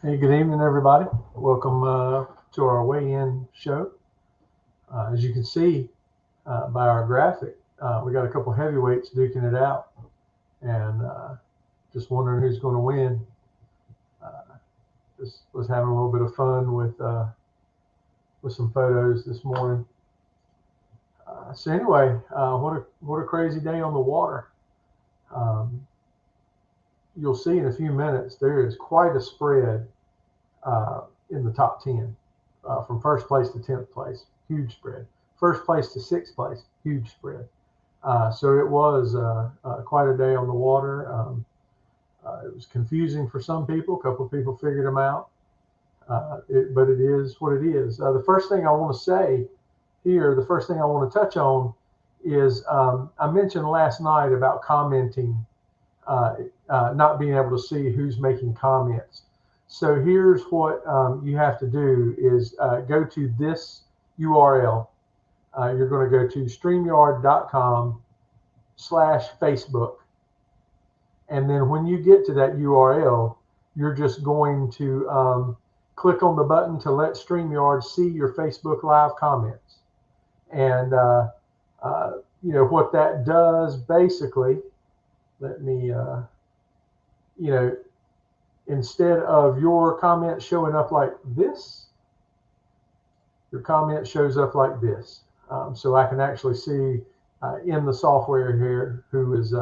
Hey, good evening, everybody. Welcome to our weigh-in show. As you can see by our graphic, we got a couple heavyweights duking it out, and just wondering who's going to win. Just was having a little bit of fun with some photos this morning. So anyway, what a crazy day on the water. Um, you'll see in a few minutes there is quite a spread in the top 10. From first place to 10th place, huge spread. First place to sixth place, huge spread. So it was quite a day on the water. It was confusing for some people. A couple of people figured them out, but it is what it is. The first thing I want to say here, the first thing I want to touch on is I mentioned last night about commenting, not being able to see who's making comments. So here's what you have to do is go to this URL. You're going to go to StreamYard.com/Facebook. And then when you get to that URL, you're just going to click on the button to let StreamYard see your Facebook Live comments. And, what that does basically, let me, instead of your comment showing up like this, your comment shows up like this. So I can actually see in the software here who's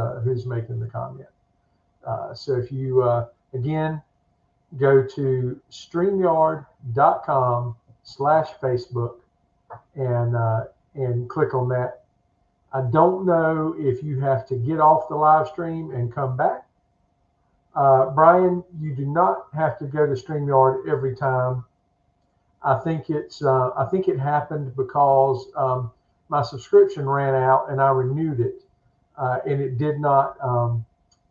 making the comment. So if you, again, go to StreamYard.com/Facebook and click on that. I don't know if you have to get off the live stream and come back. Brian, you do not have to go to StreamYard every time. I think it happened because my subscription ran out and I renewed it, and it did not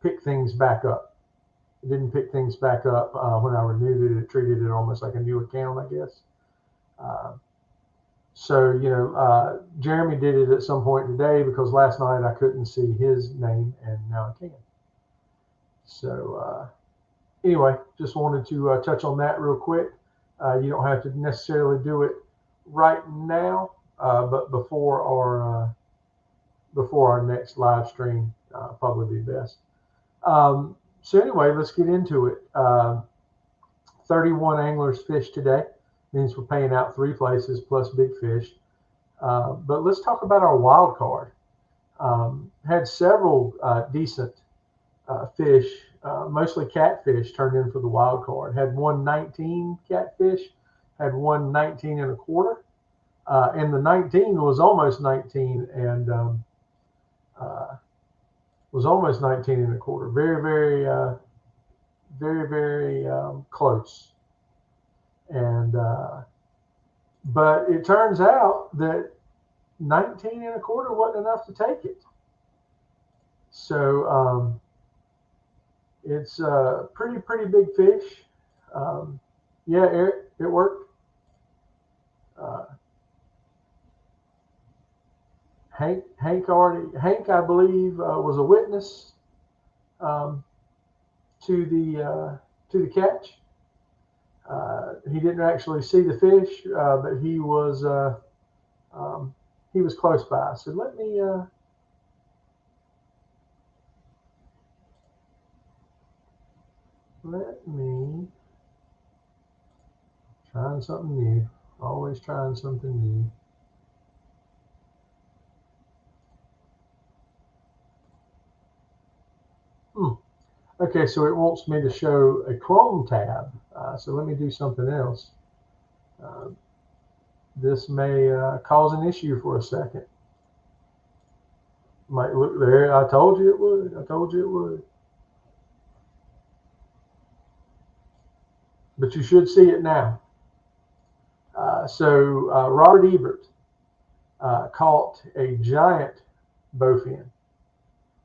pick things back up. It didn't pick things back up when I renewed it. It treated it almost like a new account, I guess. So Jeremy did it at some point today because last night I couldn't see his name and now I can. So anyway, just wanted to touch on that real quick. You don't have to necessarily do it right now, but before our next live stream, probably be best. So anyway, let's get into it. 31 anglers fished today. Means we're paying out 3 places plus big fish. But let's talk about our wild card. Had several decent fish, mostly catfish, turned in for the wild card. Had one 19 catfish, had one 19 and a quarter, and the 19 was almost 19 and was almost 19 and a quarter. Very, very close. And but it turns out that 19 and a quarter wasn't enough to take it. So it's a pretty big fish. Yeah, Eric, it worked. Hank, I believe, was a witness to the catch. He didn't actually see the fish, but he was close by. So let me trying something new. Always trying something new. Okay, so it wants me to show a Chrome tab. So let me do something else. This may cause an issue for a second. Might look there. I told you it would. But you should see it now. So Robert Ebert caught a giant bowfin.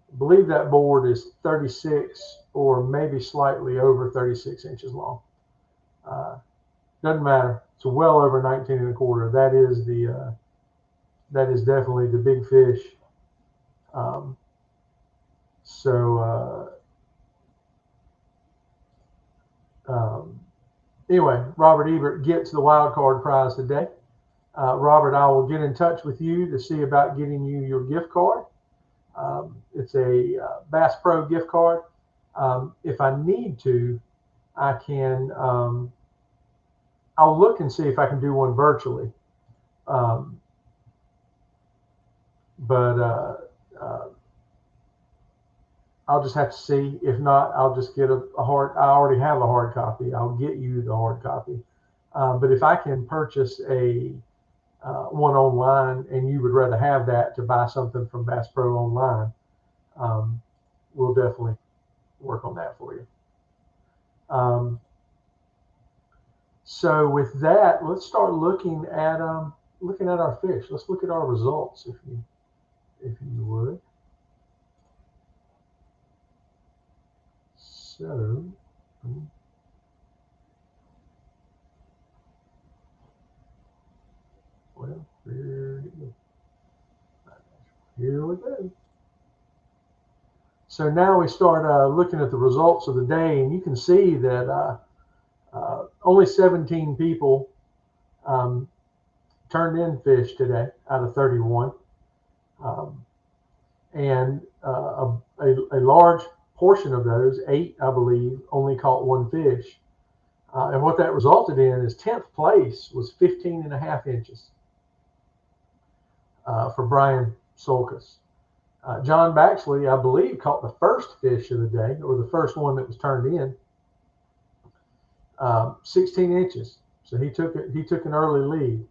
I believe that board is 36 or maybe slightly over 36 inches long. Doesn't matter. It's well over 19 and a quarter. That is definitely the big fish. anyway, Robert Ebert gets the wild card prize today. Robert, I will get in touch with you to see about getting you your gift card. It's a Bass Pro gift card. If I need to, I can. I'll look and see if I can do one virtually. But I'll just have to see. If not, I'll just get a hard. I already have a hard copy. I'll get you the hard copy. But if I can purchase a one online, and you would rather have that to buy something from Bass Pro online, we'll definitely work on that for you. So with that, let's start looking at our fish. Let's look at our results, if you would. So, well, here we go. So now we start looking at the results of the day, and you can see that only 17 people turned in fish today out of 31. And a large portion of those, 8, I believe, only caught one fish. And what that resulted in is 10th place was 15.5 inches for Brian Sulcas. John Baxley, I believe, caught the first fish of the day, or the first one that was turned in, 16 inches. So he took an early lead.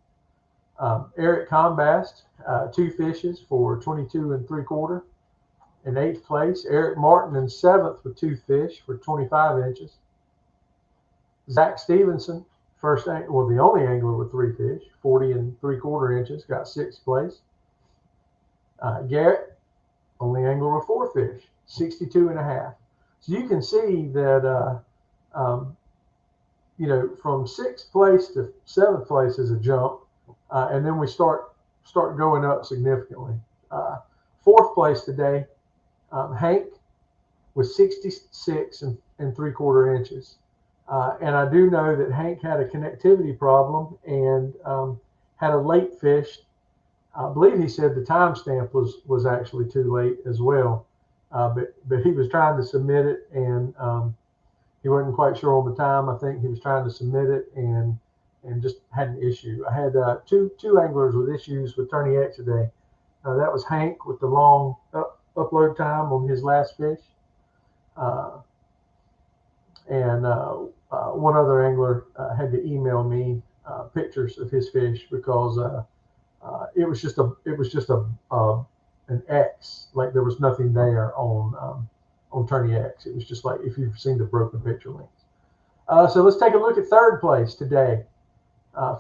Eric Combast, 2 fishes for 22 3/4 in 8th place. Eric Martin in 7th with 2 fish for 25 inches. Zach Stevenson, the only angler with 3 fish, 40 3/4 inches, got 6th place. Garrett, only angler with 4 fish, 62.5. So you can see that, from 6th place to 7th place is a jump. And then we start going up significantly. 4th place today, Hank with 66 3/4 inches. And I do know that Hank had a connectivity problem and had a late fish. I believe he said the timestamp was actually too late as well. But he was trying to submit it, and he wasn't quite sure on the time. I think he was trying to submit it and just had an issue. I had two anglers with issues with Tourney X today. That was Hank with the long upload time on his last fish. And one other angler had to email me pictures of his fish because it was just an X, like there was nothing there on Tourney X. It was just like if you've seen the broken picture links. So let's take a look at 3rd place today.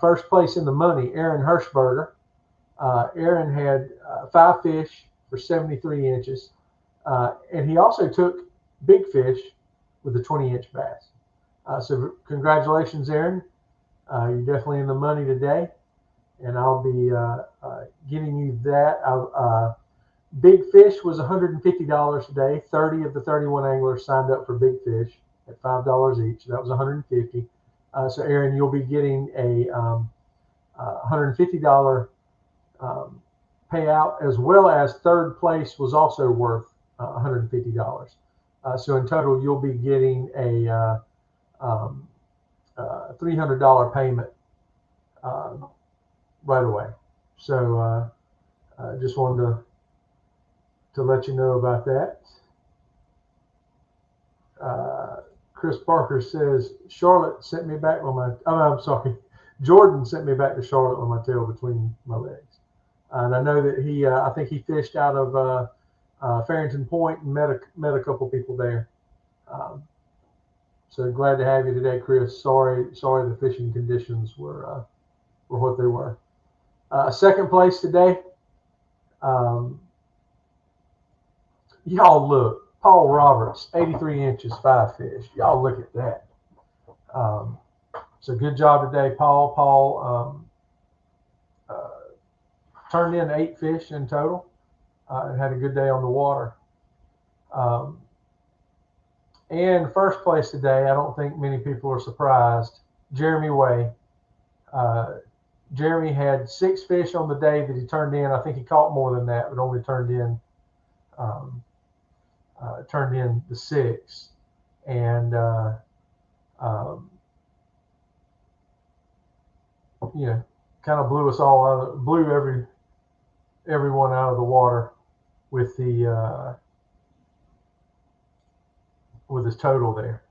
First place in the money, Aaron Hirschberger. Aaron had 5 fish for 73 inches, and he also took big fish with a 20-inch bass. So congratulations, Aaron. You're definitely in the money today, and I'll be getting you that. Big fish was $150 today. 30 of the 31 anglers signed up for big fish at $5 each. That was $150. So Aaron, you'll be getting a $150 payout, as well as 3rd place was also worth $150. So in total, you'll be getting a $300 payment right away. So just wanted to let you know about that. Chris Parker says, Charlotte sent me back I'm sorry. Jordan sent me back to Charlotte with my tail between my legs. And I know that I think he fished out of Farrington Point and met a couple people there. So glad to have you today, Chris. Sorry the fishing conditions were what they were. 2nd place today. Y'all look. Paul Roberts, 83 inches, 5 fish. Y'all look at that. So good job today, Paul. Paul turned in 8 fish in total and had a good day on the water. And 1st place today, I don't think many people are surprised. Jeremy Way. Jeremy had 6 fish on the day that he turned in. I think he caught more than that, but only um, turned in the 6, and um, kind of blew us all out, blew everyone out of the water with with his total there.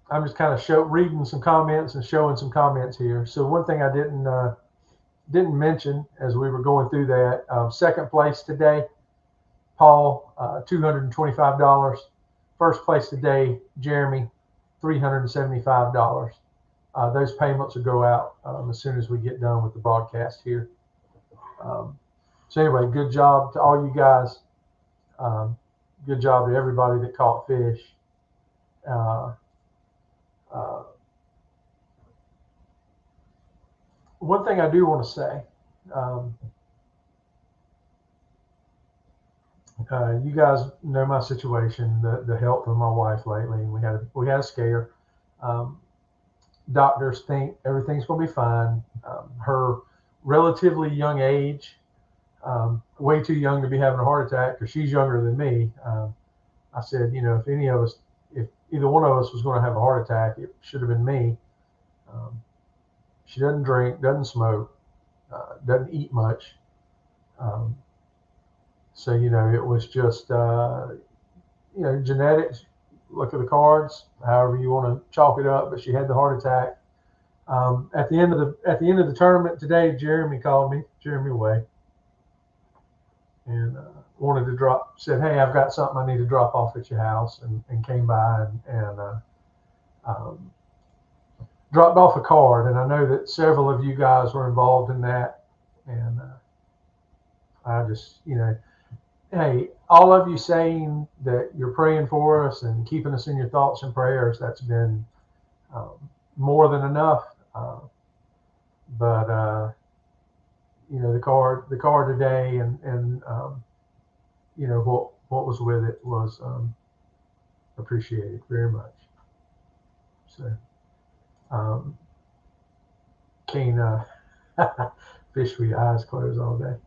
I'm just kind of reading some comments and showing some comments here. So one thing I didn't mention as we were going through that, second place today, Paul, $225. First place today, Jeremy, $375. Those payments will go out as soon as we get done with the broadcast here. So anyway, good job to all you guys. Good job to everybody that caught fish. One thing I do want to say, you guys know my situation, the health of my wife lately. We had a scare. Doctors think everything's going to be fine. Her relatively young age, way too young to be having a heart attack because she's younger than me. I said, if either one of us was going to have a heart attack, it should have been me. She doesn't drink, doesn't smoke, doesn't eat much. So, it was just, genetics. Look at the cards, however you want to chalk it up. But she had the heart attack. At the end of the tournament today, Jeremy called me, Jeremy Way, and said, "Hey, I've got something I need to drop off at your house," and came by and dropped off a card. And I know that several of you guys were involved in that, and I just, hey, all of you saying that you're praying for us and keeping us in your thoughts and prayers, that's been more than enough. But the card today and what was with it was appreciated very much. So, Kane, fish with your eyes closed all day.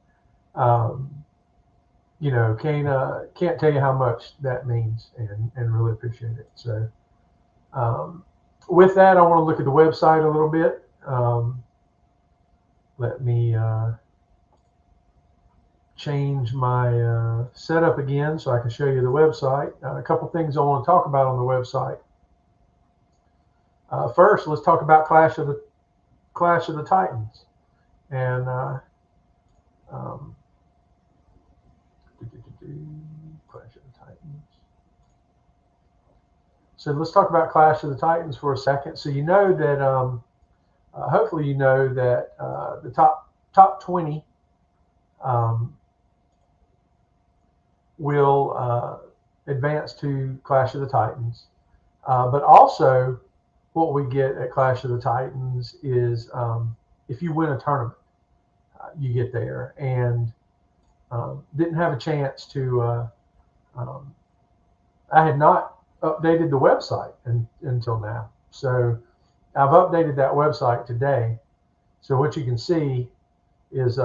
Kane, can't tell you how much that means and really appreciate it. So, with that, I want to look at the website a little bit. Let me change my setup again so I can show you the website. A couple things I want to talk about on the website. First, let's talk about Clash of the Titans, and Clash of the Titans. So let's talk about Clash of the Titans for a second. So you know that hopefully you know that the top 20 will advance to Clash of the Titans. But also, what we get at Clash of the Titans is if you win a tournament, you get there. And didn't have a chance to. I had not updated the website until now, so I've updated that website today. So what you can see is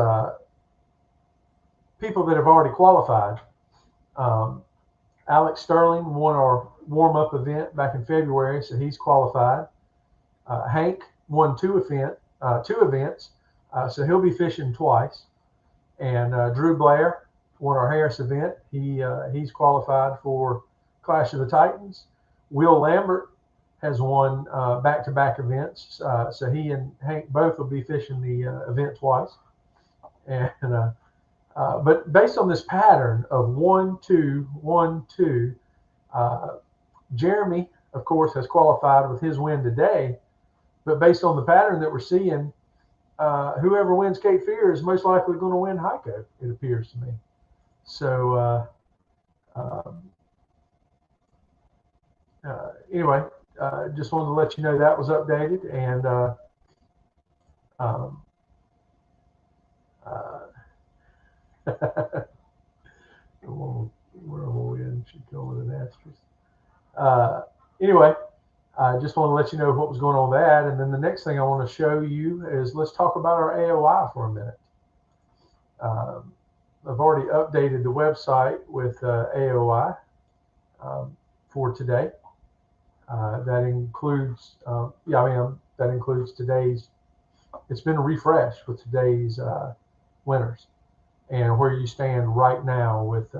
people that have already qualified. Alex Sterling won our warm-up event back in February, so he's qualified. Hank won two events, so he'll be fishing twice. And Drew Blair won our Harris event. He's qualified for Clash of the Titans. Will Lambert has won back-to-back events, so he and Hank both will be fishing the event twice. And but based on this pattern of 1, 2, 1, 2, Jeremy, of course, has qualified with his win today. But based on the pattern that we're seeing, whoever wins Cape Fear is most likely going to win Heiko, it appears to me. So anyway, just wanted to let you know that was updated. And where will we win? She'd go with an asterisk. Anyway, I just want to let you know what was going on with that. And then the next thing I want to show you is let's talk about our AOI for a minute. I've already updated the website with AOI for today. That includes, that includes today's. It's been refreshed with today's winners and where you stand right now with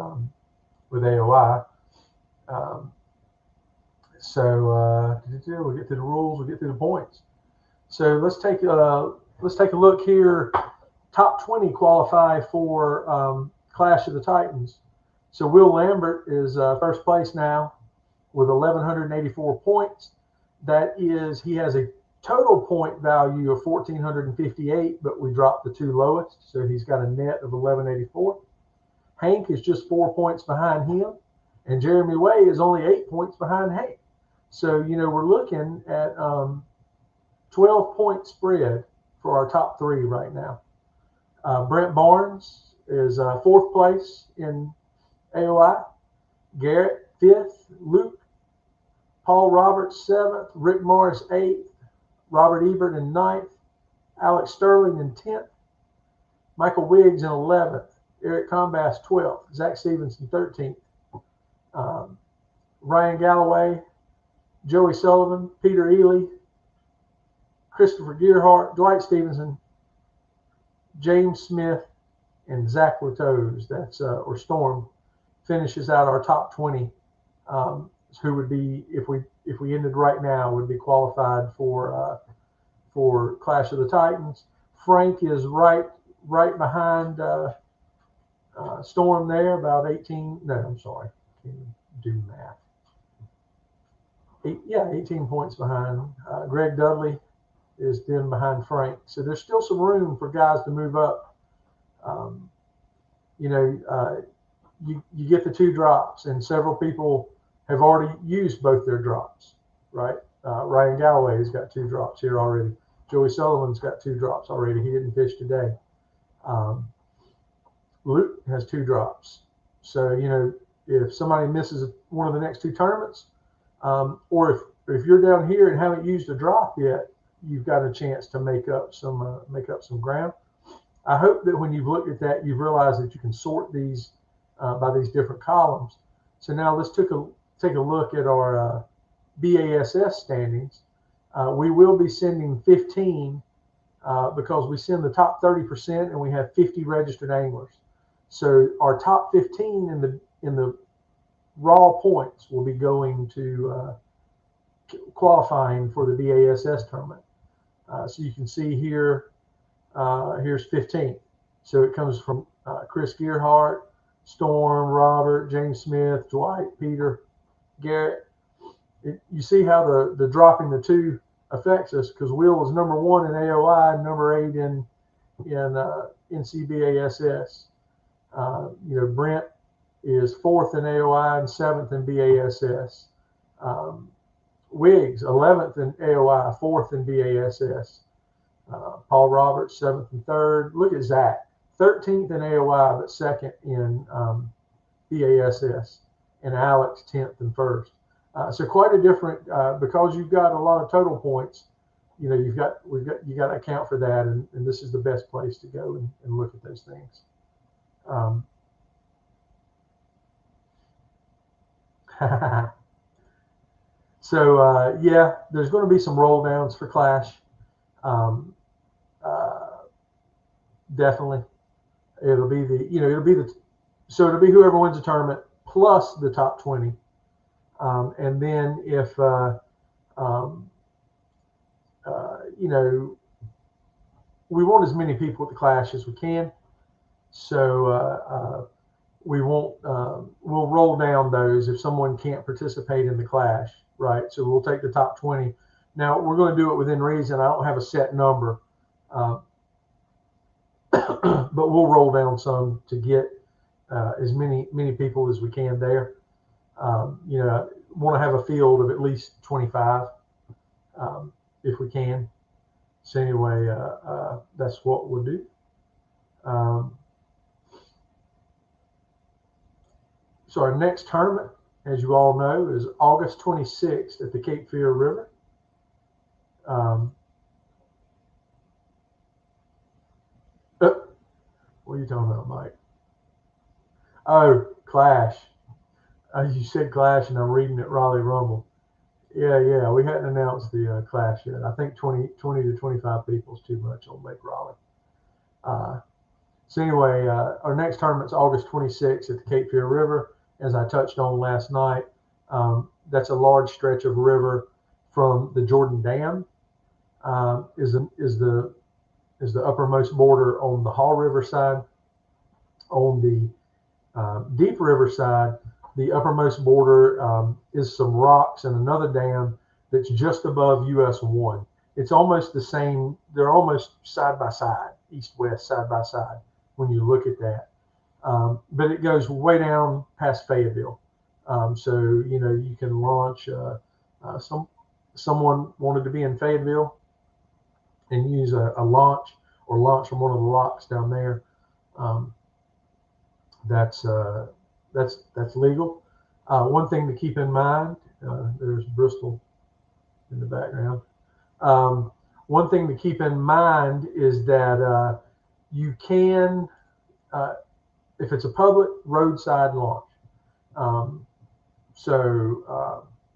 AOI. We'll get through the rules. We'll get through the points. So let's take a look here. Top 20 qualify for Clash of the Titans. So Will Lambert is first place now with 1,184 points. That is, he has a total point value of 1,458, but we dropped the two lowest, so he's got a net of 1,184. Hank is just 4 points behind him, and Jeremy Way is only 8 points behind Hank. So, we're looking at 12-point spread for our top three right now. Brent Barnes is fourth place in AOI. Garrett, fifth. Luke. Paul Roberts, seventh. Rick Morris, eighth. Robert Ebert in ninth. Alex Sterling in 10th. Michael Wiggs in 11th. Eric Combas, 12th. Zach Stevenson, 13th. Ryan Galloway, Joey Sullivan, Peter Ely, Christopher Gearhart, Dwight Stevenson, James Smith, and Zach Latos, or Storm, finishes out our top 20. Who would be, if we ended right now, would be qualified for Clash of the Titans. Frank is right behind Storm there, about 18. No, I'm sorry, can't do math. 18 points behind. Greg Dudley is then behind Frank. So there's still some room for guys to move up. You get the two drops, and several people have already used both their drops, right? Ryan Galloway has got two drops here already. Joey Sullivan's got two drops already. He didn't fish today. Luke has two drops. So, if somebody misses one of the next two tournaments, or if you're down here and haven't used a drop yet, you've got a chance to make up some ground. I hope that when you've looked at that, you've realized that you can sort these by these different columns. So now let's take a look at our BASS standings. We will be sending 15 because we send the top 30% and we have 50 registered anglers. So our top 15 in the raw points will be going to qualifying for the BASS tournament. So you can see here, here's 15. So it comes from Chris Gearhart, Storm, Robert, James Smith, Dwight, Peter, Garrett. You see how the dropping the two affects us, because Will is number 1 in AOI and number 8 in NCBASS. Brent is 4th in AOI and 7th in BASS. Wiggs, 11th in AOI, 4th in BASS. Paul Roberts, 7th and 3rd. Look at Zach, 13th in AOI, but 2nd in BASS. And Alex, 10th and 1st. So quite a different, because you've got a lot of total points, you got to account for that, and this is the best place to go and look at those things. So there's going to be some roll downs for Clash. Definitely, it'll be whoever wins the tournament plus the top 20. And then if we want as many people at the Clash as we can, so we won't. We'll roll down those if someone can't participate in the Clash, right? So we'll take the top 20. Now we're going to do it within reason. I don't have a set number, but we'll roll down some to get as many people as we can there. Want to have a field of at least 25 if we can. So anyway, that's what we'll do. So our next tournament as you all know, is August 26th at the Cape Fear River. What are you talking about, Mike? Oh, Clash. You said Clash, and I'm reading it Raleigh Rumble. Yeah. We hadn't announced the Clash yet. I think 20 to 25 people is too much on Lake Raleigh. So anyway, our next tournament's August 26th at the Cape Fear River. As I touched on last night, that's a large stretch of river from the Jordan Dam. Is the uppermost border on the Haw River side. On the Deep River side, the uppermost border is some rocks and another dam that's just above US 1. It's almost the same. They're almost side by side, east-west, side by side when you look at that. But it goes way down past Fayetteville. So, you can launch. Someone wanted to be in Fayetteville and use a launch or launch from one of the locks down there. That's legal. One thing to keep in mind, there's Bristol in the background. One thing to keep in mind is that you can, if it's a public roadside launch, a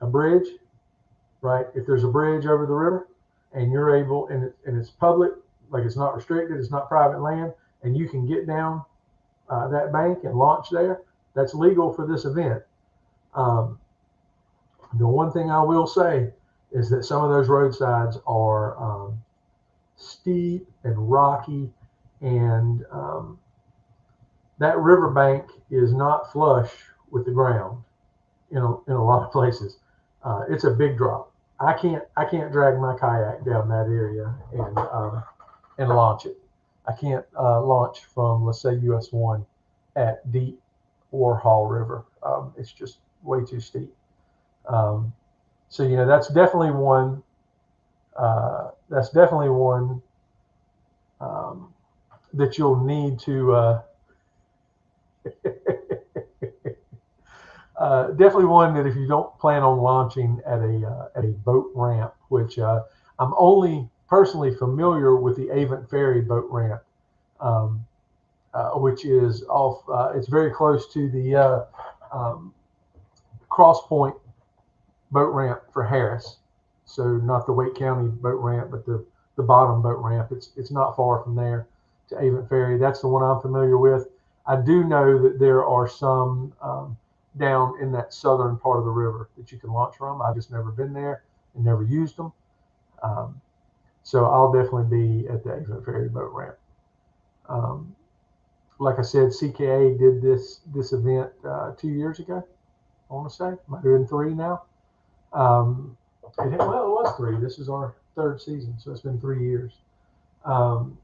bridge, right? If there's a bridge over the river and you're able, and it's public, like it's not restricted, it's not private land, and you can get down that bank and launch there, that's legal for this event. The one thing I will say is that some of those roadsides are steep and rocky, and that riverbank is not flush with the ground in a lot of places. It's a big drop. I can't drag my kayak down that area and launch it. I can't launch from, let's say, US 1 at Deep or Haw River. It's just way too steep. So that's definitely one. That you'll need to. Definitely one that if you don't plan on launching at a boat ramp, which I'm only personally familiar with the Avent Ferry boat ramp, which is off. It's very close to the Cross Point boat ramp for Harris. So not the Wake County boat ramp, but the bottom boat ramp. It's not far from there to Avent Ferry. That's the one I'm familiar with. I do know that there are some down in that southern part of the river that you can launch from. I've just never been there and never used them. So I'll definitely be at the Avent Ferry boat ramp. Like I said, CKA did this event 2 years ago, I want to say. Might have been 3 now. It was 3. This is our 3rd season, so it's been 3 years. And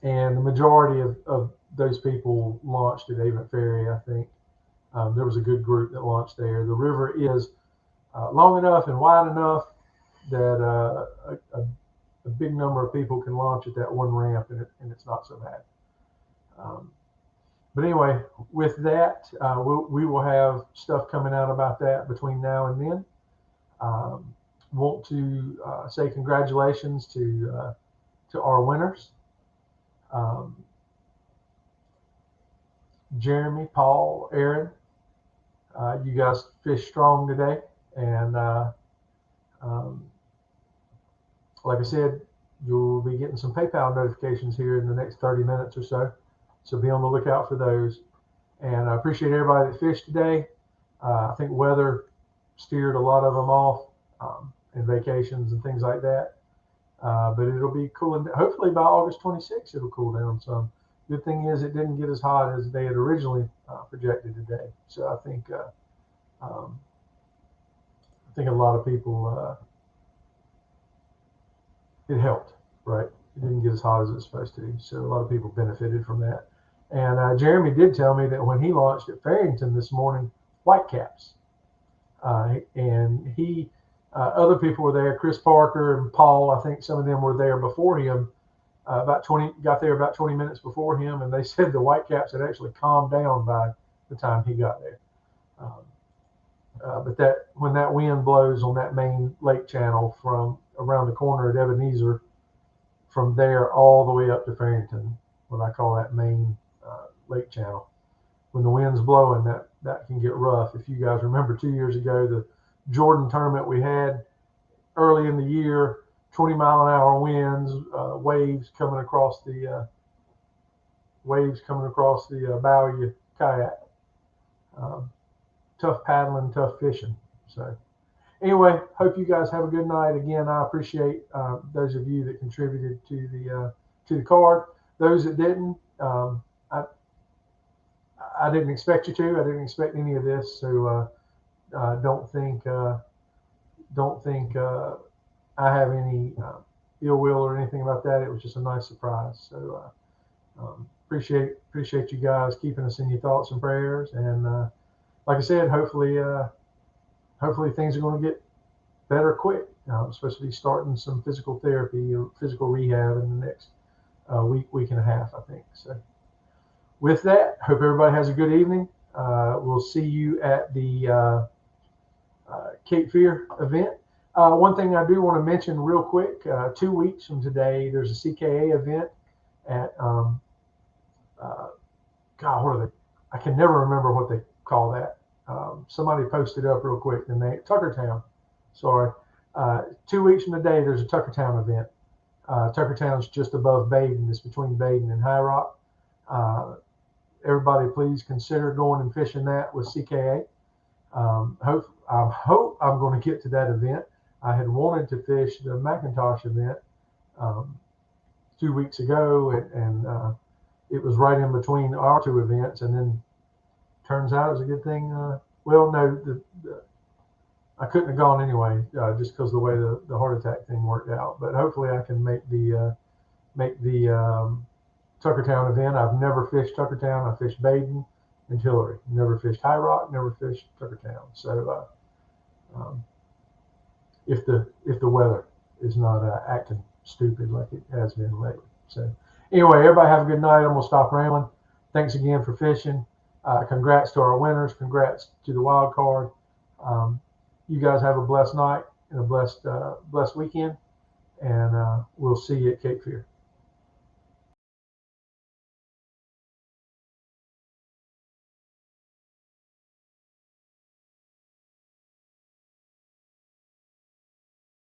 the majority of those people launched at Avent Ferry, I think. There was a good group that launched there. The river is long enough and wide enough that a big number of people can launch at that one ramp, and it's not so bad. But anyway, with that, we will have stuff coming out about that between now and then. Want to say congratulations to our winners. Jeremy, Paul, Aaron, you guys fished strong today, and like I said, you'll be getting some PayPal notifications here in the next 30 minutes or so. So be on the lookout for those. And I appreciate everybody that fished today. I think weather steered a lot of them off, and vacations and things like that. But it'll be cool. And hopefully by August 26th, it'll cool down some. Good thing is it didn't get as hot as they had originally projected today. So I think a lot of people, it helped, right? It didn't get as hot as it's supposed to. So a lot of people benefited from that. And Jeremy did tell me that when he launched at Farrington this morning, whitecaps. And he, other people were there, Chris Parker and Paul, I think some of them were there before him, got there about 20 minutes before him, and they said the whitecaps had actually calmed down by the time he got there. But that when that wind blows on that main lake channel from around the corner at Ebenezer, from there all the way up to Farrington, what I call that main lake channel, when the wind's blowing, that can get rough. If you guys remember 2 years ago, the Jordan tournament we had early in the year, 20-mile-an-hour winds, waves coming across the bow of your kayak. Tough paddling, tough fishing. So anyway, hope you guys have a good night. Again, I appreciate those of you that contributed to the card. Those that didn't, I didn't expect you to. I didn't expect any of this, so don't think I have any ill will or anything about that. It was just a nice surprise. So appreciate you guys keeping us in your thoughts and prayers. And like I said, hopefully things are going to get better quick. I'm supposed to be starting some physical therapy or physical rehab in the next week and a half, I think. So with that, hope everybody has a good evening. We'll see you at the Cape Fear event. One thing I do want to mention real quick, 2 weeks from today, there's a CKA event at, God, what are they? I can never remember what they call that. Somebody posted up real quick, Tuckertown. Sorry. 2 weeks from today, there's a Tuckertown event. Tuckertown's just above Baden. It's between Baden and High Rock. Everybody, please consider going and fishing that with CKA. I hope I'm going to get to that event. I had wanted to fish the McIntosh event 2 weeks ago, and it was right in between our two events, and then turns out it was a good thing. Well, no, I couldn't have gone anyway, just because the way the heart attack thing worked out. But hopefully I can make the Tuckertown event. I've never fished Tuckertown. I fished Baden and Hillary. Never fished High Rock. Never fished Tuckertown. So if the weather is not acting stupid like it has been lately. So anyway, everybody have a good night. I'm gonna stop rambling. Thanks again for fishing. Congrats to our winners. Congrats to the wild card. You guys have a blessed night and a blessed weekend, and we'll see you at Cape Fear.